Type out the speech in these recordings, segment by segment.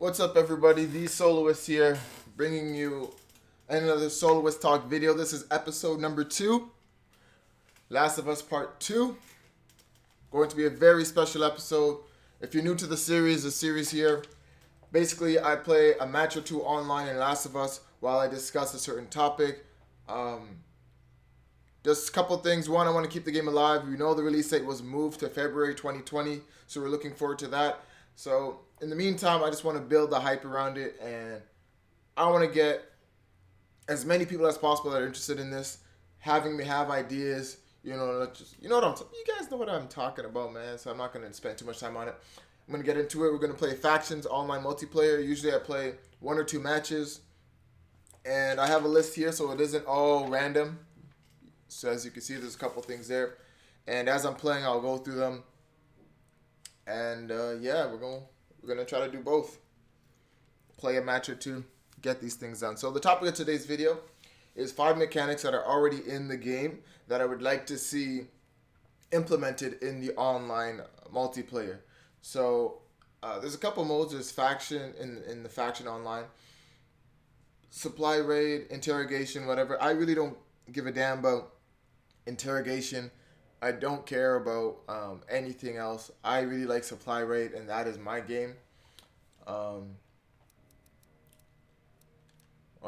What's up, everybody? The Soloist here, bringing you another Soloist Talk video. This is episode number 2, Last of Us Part 2. Going to be a very special episode. If you're new to the series here, basically I play a match or two online in Last of Us while I discuss a certain topic. Just a couple things. One, I want to keep the game alive. You know the release date was moved to February 2020, so we're looking forward to that. So in the meantime, I just want to build the hype around it, and I want to get as many people as possible that are interested in this, having me have ideas. You know, you guys know what I'm talking about, man. So I'm not going to spend too much time on it. I'm going to get into it. We're going to play factions, online multiplayer. Usually I play 1 or 2 matches, and I have a list here, so it isn't all random. So as you can see, there's a couple things there, and as I'm playing, I'll go through them. And yeah, we're gonna try to do both. Play a match or two, get these things done. So the topic of today's video is 5 mechanics that are already in the game that I would like to see implemented in the online multiplayer. So there's a couple modes. There's faction in the faction online, supply raid, interrogation, whatever. I really don't give a damn about interrogation. I don't care about anything else. I really like supply rate, and that is my game. I'll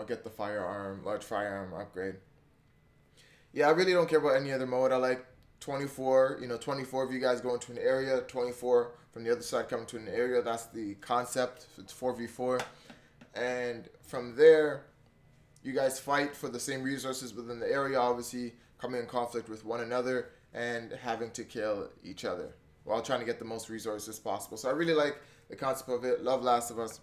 get the large firearm upgrade. Yeah, I really don't care about any other mode. I like 24. 24 of you guys go into an area, 24 from the other side come to an area. That's the concept. It's 4v4, and from there, you guys fight for the same resources within the area. Obviously, coming in conflict with one another and having to kill each other while trying to get the most resources possible. So I really like the concept of it. Love Last of Us.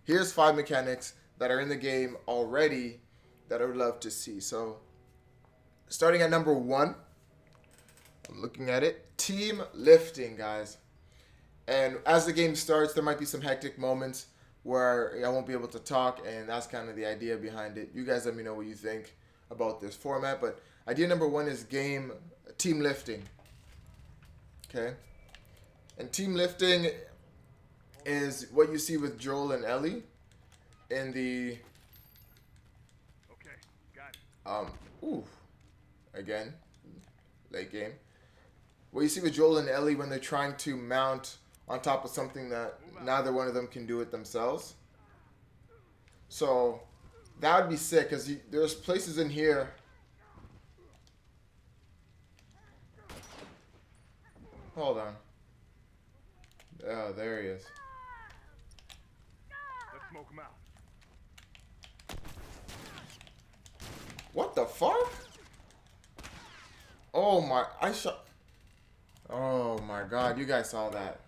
Here's 5 mechanics that are in the game already that I would love to see. So starting at number 1, I'm looking at it. Team lifting, guys. And as the game starts, there might be some hectic moments where I won't be able to talk, and that's kind of the idea behind it. You guys let me know what you think about this format, but idea number 1 is team lifting. Okay, and team lifting is what you see with Joel and Ellie in the again, late game. What you see with Joel and Ellie when they're trying to mount on top of something that neither one of them can do it themselves. So that would be sick, because there's places in here. Hold on. Oh, there he is. Let's smoke him out. What the fuck? Oh my, oh my god, you guys saw that.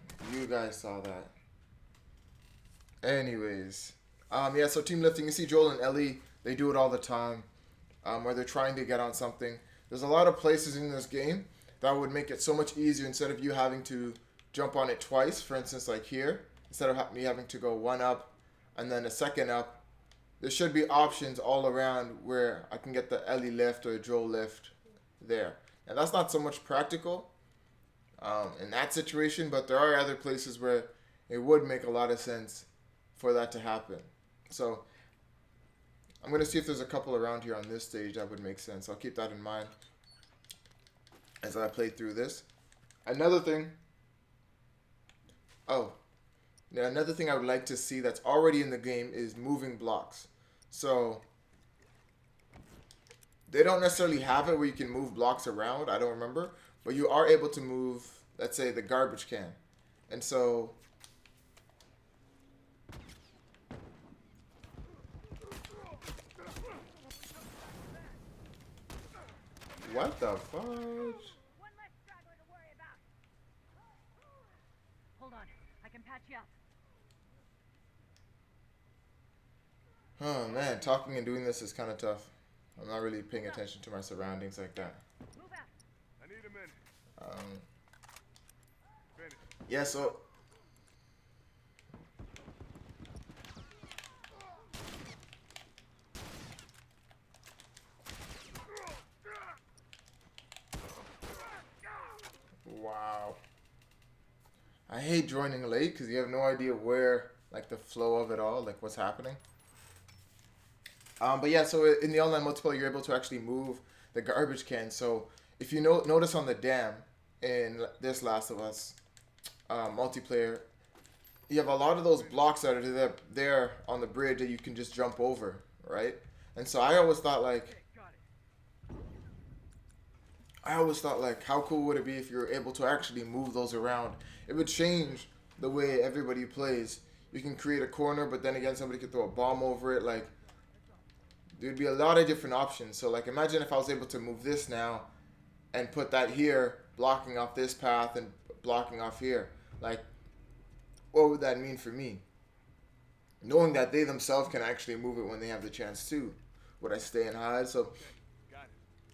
Anyways. Yeah, so team lifting, you see Joel and Ellie, they do it all the time. Where they're trying to get on something. There's a lot of places in this game that would make it so much easier instead of you having to jump on it twice. For instance, like here, instead of me having to go 1 up and then a 2nd up, there should be options all around where I can get the Ellie lift or the Joel lift there. And that's not so much practical in that situation, but there are other places where it would make a lot of sense for that to happen. So I'm going to see if there's a couple around here on this stage that would make sense. I'll keep that in mind as I play through this. Another thing I would like to see that's already in the game is moving blocks. So they don't necessarily have it where you can move blocks around, I don't remember, but you are able to move, let's say, the garbage can. And so what the fudge? One less straggler to worry about. Hold on, I can patch you up. Oh man, talking and doing this is kind of tough. I'm not really paying attention to my surroundings like that. Move out. I need a minute. Finish. Yeah, so wow. I hate joining late because you have no idea where like the flow of it all, like what's happening. But yeah, so in the online multiplayer, you're able to actually move the garbage can. So if you notice on the dam in this Last of Us multiplayer, you have a lot of those blocks that are there on the bridge that you can just jump over, right? And so I always thought like, how cool would it be if you were able to actually move those around? It would change the way everybody plays. You can create a corner, but then again, somebody could throw a bomb over it. Like, there'd be a lot of different options. So, like, imagine if I was able to move this now and put that here, blocking off this path and blocking off here. Like, what would that mean for me? Knowing that they themselves can actually move it when they have the chance to. Would I stay and hide? So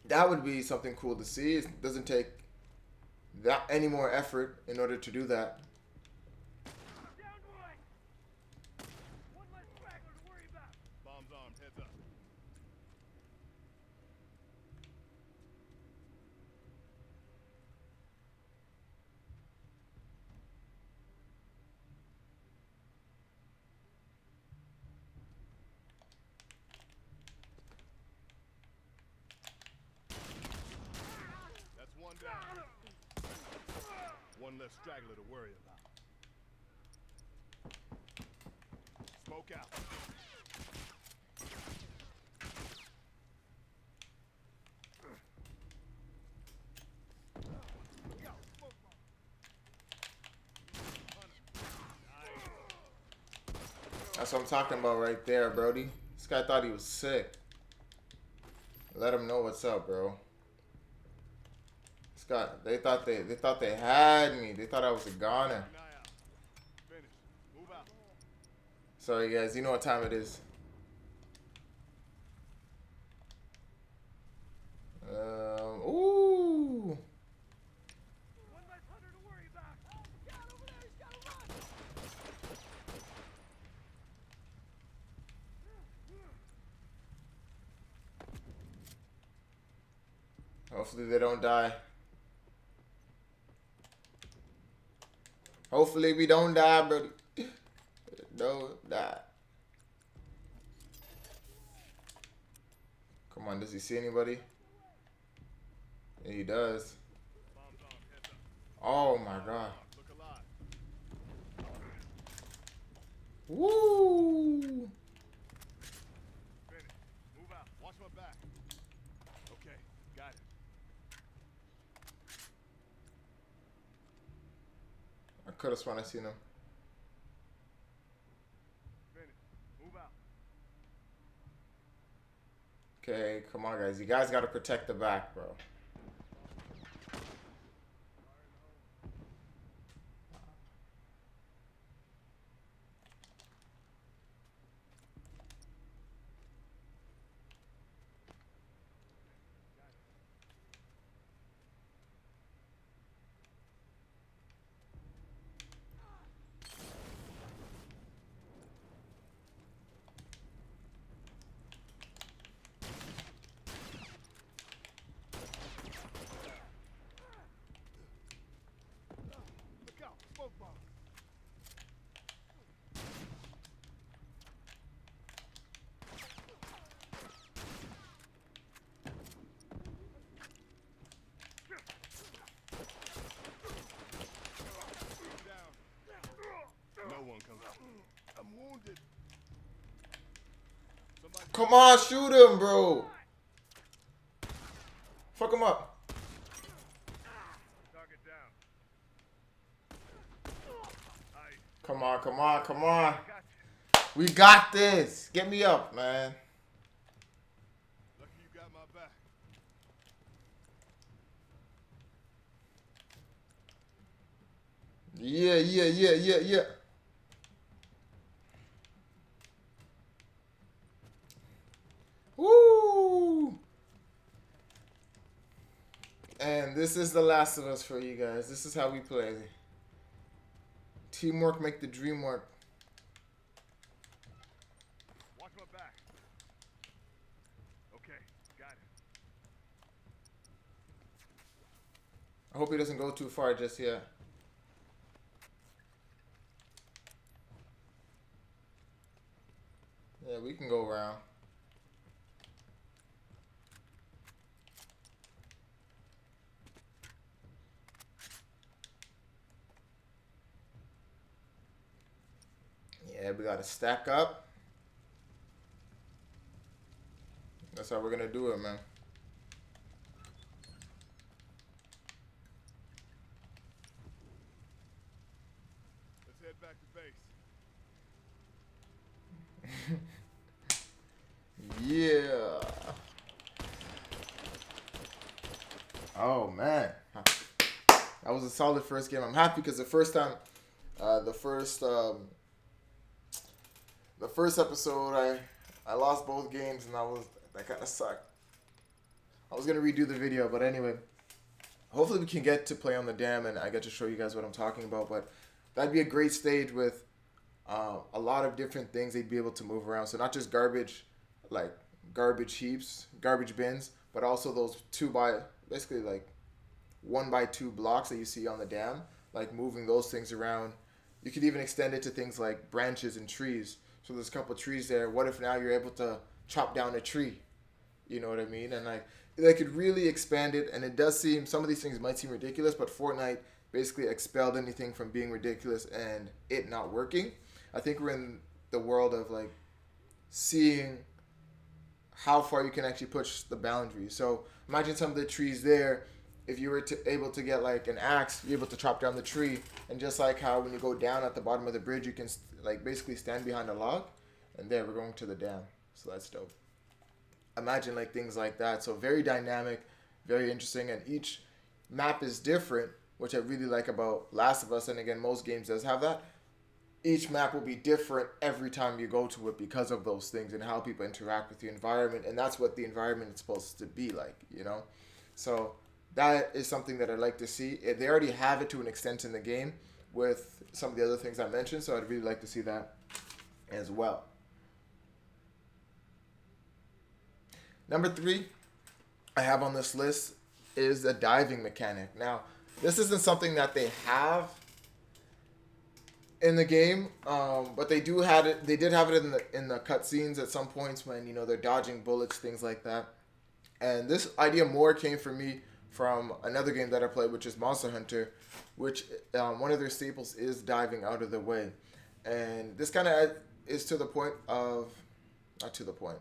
that would be something cool to see. It doesn't take that any more effort in order to do that. Down one. One less straggler to worry about. Bombs armed. Heads up. That's one down. One less straggler to worry about. Smoke out. That's what I'm talking about right there, Brody. This guy thought he was sick. Let him know what's up, bro. This guy, they thought they had me. They thought I was a goner. Finish. Move out. Sorry guys, you know what time it is. Ooh. One less hunter to worry about. Get over there. He's got to run. Hopefully they don't die. Hopefully we don't die, Brody. Don't die. Come on, does he see anybody? Yeah, he does. Bombs on. Heads up. Oh my god. Look alive. Woo! Finish. Move out. Watch my back. Okay. Got it. I could have sworn I seen him. Finish. Move out. Okay, come on guys. You guys gotta protect the back, bro. Look out. Smoke bomb. Down. No one comes out. I'm wounded. Somebody. Come on, shoot him, bro. Fuck him up. Target down. Nice. Come on, come on, come on. Got you. We got this. Get me up, man. Lucky you got my back. Yeah, yeah, yeah, yeah, yeah. Woo! And this is the Last of Us for you guys. This is how we play. Teamwork make the dream work. Watch my back. Okay, got it. I hope he doesn't go too far just yet. Yeah, we can go around. Yeah, we gotta stack up. That's how we're gonna do it, man. Let's head back to base. Yeah. Oh man, that was a solid first game. I'm happy because the first time, the first episode, I lost both games and that kind of sucked. I was gonna redo the video, but anyway, hopefully we can get to play on the dam and I get to show you guys what I'm talking about. But that'd be a great stage with a lot of different things they'd be able to move around. So not just garbage, like garbage heaps, garbage bins, but also those basically like 1x2 blocks that you see on the dam, like moving those things around. You could even extend it to things like branches and trees. So there's a couple trees there. What if now you're able to chop down a tree? You know what I mean? And like they could really expand it. And it does seem some of these things might seem ridiculous, but Fortnite basically expelled anything from being ridiculous and it not working. I think we're in the world of like seeing how far you can actually push the boundaries. So imagine some of the trees there. If you were able to get like an axe, you're able to chop down the tree. And just like how when you go down at the bottom of the bridge, you can like basically stand behind a log. And there, we're going to the dam. So that's dope. Imagine like things like that. So very dynamic, very interesting. And each map is different, which I really like about Last of Us. And again, most games does have that. Each map will be different every time you go to it because of those things and how people interact with the environment. And that's what the environment is supposed to be like, you know? So that is something that I'd like to see. They already have it to an extent in the game with some of the other things I mentioned, so I'd really like to see that as well. Number 3 I have on this list is the diving mechanic. Now, this isn't something that they have in the game, but they did have it in the cutscenes at some points when, you know, they're dodging bullets, things like that. And this idea more came for me from another game that I played, which is Monster Hunter, which one of their staples is diving out of the way. And this kind of is to the point of, not to the point.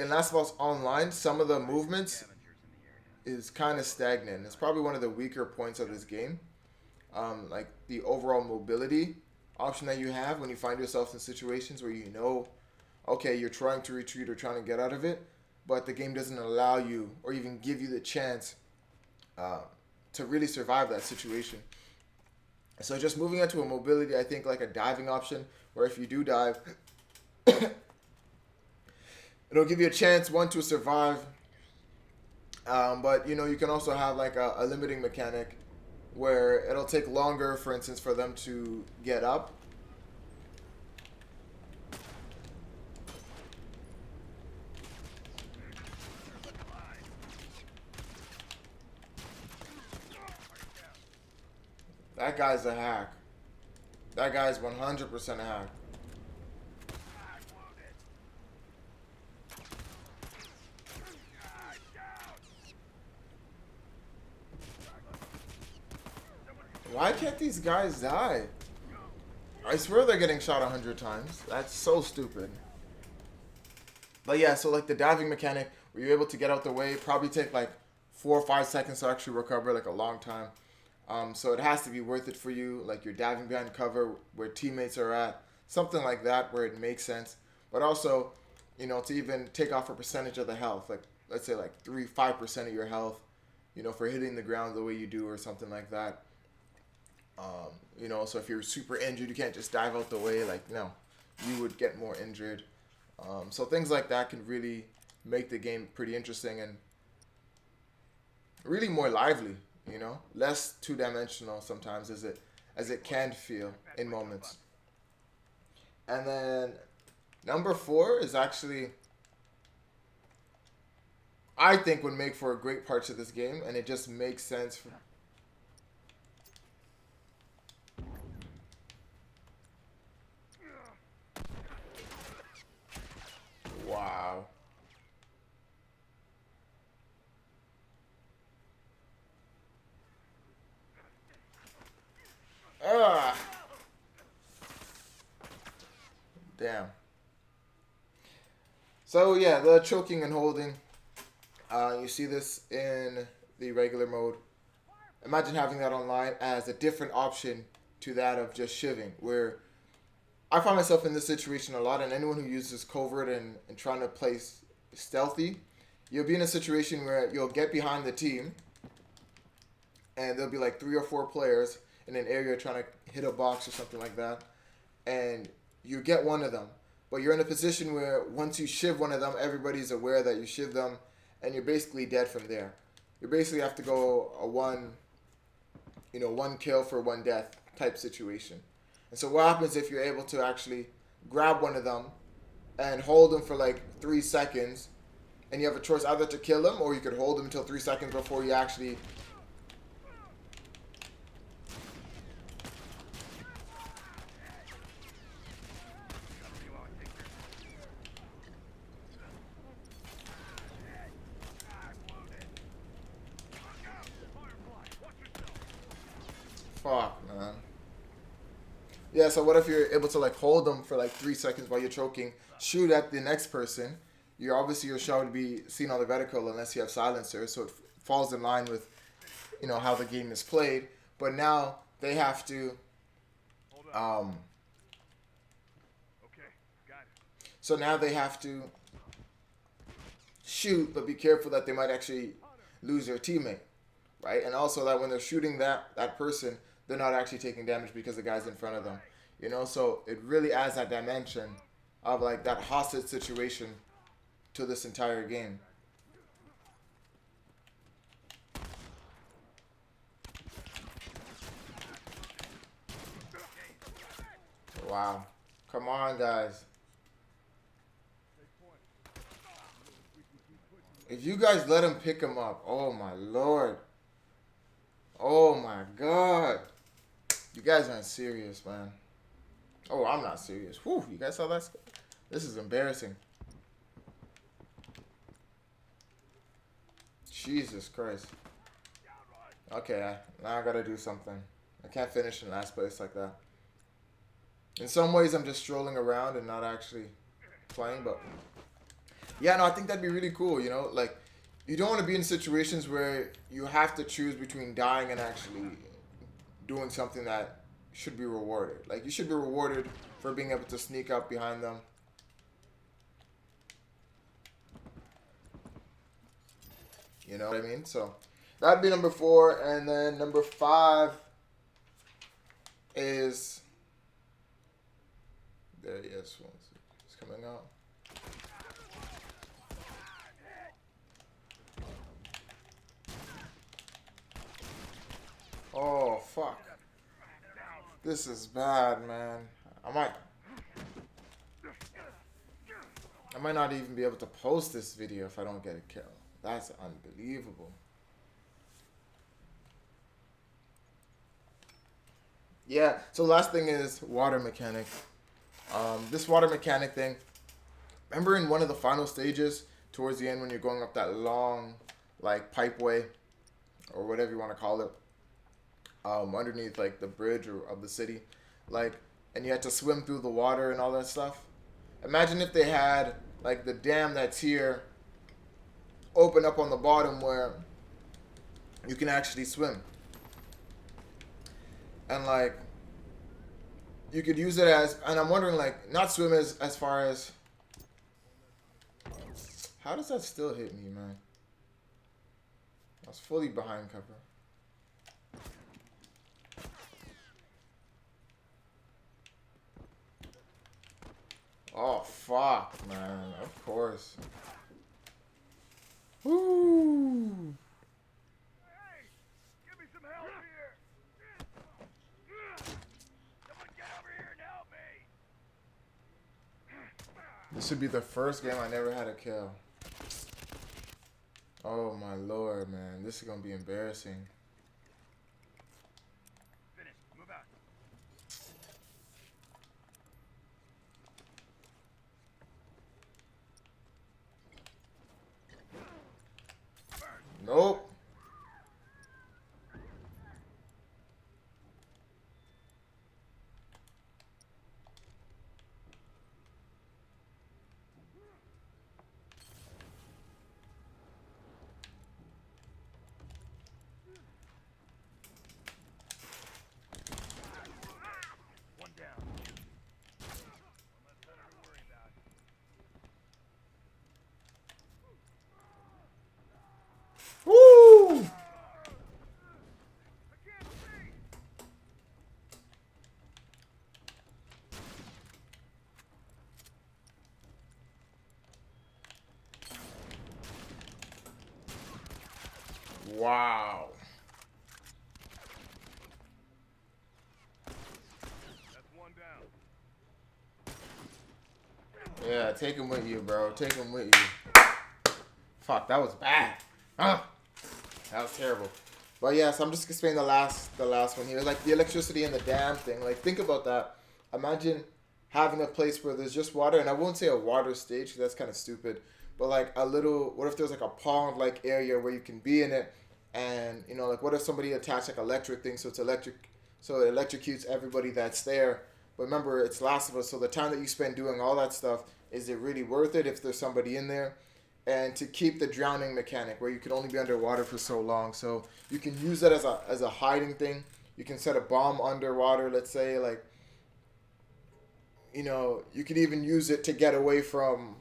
In Last of Us Online, some of the movements is kind of stagnant. It's probably one of the weaker points of this game. Like the overall mobility option that you have when you find yourself in situations where you know, okay, you're trying to retreat or trying to get out of it, but the game doesn't allow you or even give you the chance to really survive that situation. So just moving into a mobility, I think like a diving option, where if you do dive, it'll give you a chance, one, to survive, but you know, you can also have like a limiting mechanic where it'll take longer, for instance, for them to get up. That guy's a hack. That guy's 100% a hack. Why can't these guys die? I swear they're getting shot 100 times. That's so stupid. But yeah, so like the diving mechanic, where you're able to get out the way, probably take like 4 or 5 seconds to actually recover, like a long time. So it has to be worth it for you. Like you're diving behind cover where teammates are at, something like that, where it makes sense. But also, you know, to even take off a percentage of the health, like let's say like 5% of your health, you know, for hitting the ground the way you do or something like that. You know, so if you're super injured, you can't just dive out the way. Like, no, you would get more injured. So things like that can really make the game pretty interesting and really more lively. You know, less two-dimensional sometimes as it can feel in moments. And then number 4 is actually, I think, would make for a great part of this game, and it just makes sense for. Damn. So yeah, the choking and holding. You see this in the regular mode. Imagine having that online as a different option to that of just shivving, where I find myself in this situation a lot, and anyone who uses covert and trying to play stealthy, you'll be in a situation where you'll get behind the team, and there'll be like 3 or 4 players in an area trying to hit a box or something like that, and you get one of them, but you're in a position where once you shiv one of them, everybody's aware that you shiv them, and you're basically dead from there. You basically have to go a one kill for 1 death type situation. And so what happens if you're able to actually grab one of them and hold them for like 3 seconds, and you have a choice either to kill them or you could hold them until 3 seconds before you actually fuck, man. Yeah, so what if you're able to like hold them for like 3 seconds while you're choking, shoot at the next person? You're obviously your shot would be seen on the reticle unless you have silencer, so it falls in line with how the game is played. But now they have to Okay, got it. so now they have to shoot, but be careful that they might actually lose their teammate, right? And also that when they're shooting that person, they're not actually taking damage because the guy's in front of them. So it really adds that dimension of like that hostage situation to this entire game. Wow. Come on, guys. If you guys let him pick him up, oh my lord. Oh my god. You guys aren't serious, man. Oh, I'm not serious. Whew, you guys saw that? This is embarrassing. Jesus Christ. Okay, now I gotta do something. I can't finish in last place like that. In some ways, I'm just strolling around and not actually playing, but yeah, no, I think that'd be really cool, Like, you don't want to be in situations where you have to choose between dying and actually doing something that should be rewarded. Like, you should be rewarded for being able to sneak up behind them. You know what I mean? So, that'd be number 4. And then number 5 is... There he is. It's coming out. Oh, fuck. This is bad, man. I might not even be able to post this video if I don't get a kill. That's unbelievable. Yeah, so last thing is water mechanic. This water mechanic thing, remember in one of the final stages, towards the end when you're going up that long, like, pipeway, or whatever you want to call it, underneath, like, the bridge of the city, like, and you had to swim through the water and all that stuff? Imagine if they had, like, the dam that's here open up on the bottom where you can actually swim. And, like, you could use it as, and I'm wondering, like, not swim as far as, how does that still hit me, man? I was fully behind cover. Oh, fuck, man. Of course. Woo! Hey, give me some help here. Someone get over here and help me. This should be the first game I never had a kill. Oh, my lord, man. This is going to be embarrassing. Finish. Move out. Nope. Wow. That's one down. Yeah, take him with you, bro. Take him with you. Fuck, that was bad. Huh? That was terrible. But yeah, so I'm just explaining the last one here. Like the electricity and the dam thing. Like think about that. Imagine having a place where there's just water, and I won't say a water stage because that's kind of stupid. But like a little, what if there's like a pond-like area where you can be in it, and you know, like what if somebody attached like electric thing, so it's electric, so it electrocutes everybody that's there. But remember, it's Last of Us, so the time that you spend doing all that stuff, is it really worth it if there's somebody in there? And to keep the drowning mechanic where you can only be underwater for so long, so you can use that as a hiding thing. You can set a bomb underwater, let's say, like, you know, you could even use it to get away from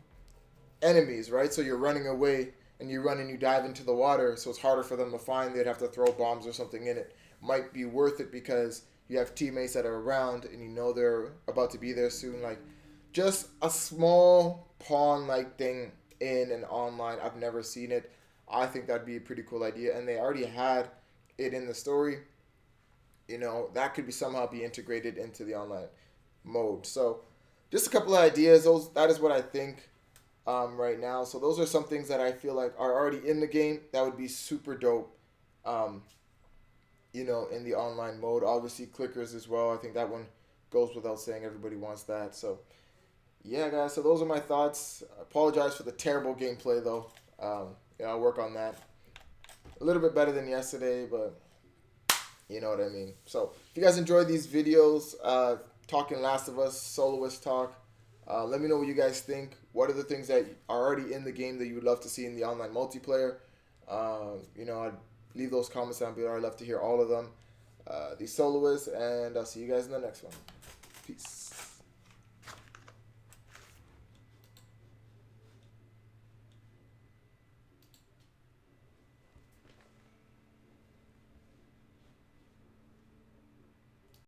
enemies, right? So you're running away and you run and you dive into the water, so it's harder for them to find. They'd have to throw bombs or something in it. Might be worth it because you have teammates that are around and you know they're about to be there soon. Like, just a small pawn-like thing in an online. I've never seen it. I think that'd be a pretty cool idea, and they already had it in the story. You know, that could be somehow be integrated into the online mode. So just a couple of ideas. That is what I think right now. So those are some things that I feel like are already in the game that would be super dope. You know, in the online mode. Obviously clickers as well. I think that one goes without saying. Everybody wants that. So yeah, guys, so those are my thoughts. I apologize for the terrible gameplay, though. Yeah, I'll work on that. A little bit better than yesterday, but you know what I mean. So, if you guys enjoyed these videos, talking Last of Us, Soloist Talk, let me know what you guys think. What are the things that are already in the game that you would love to see in the online multiplayer? You know, I'd leave those comments down below. I'd love to hear all of them. The Soloist, and I'll see you guys in the next one. Peace.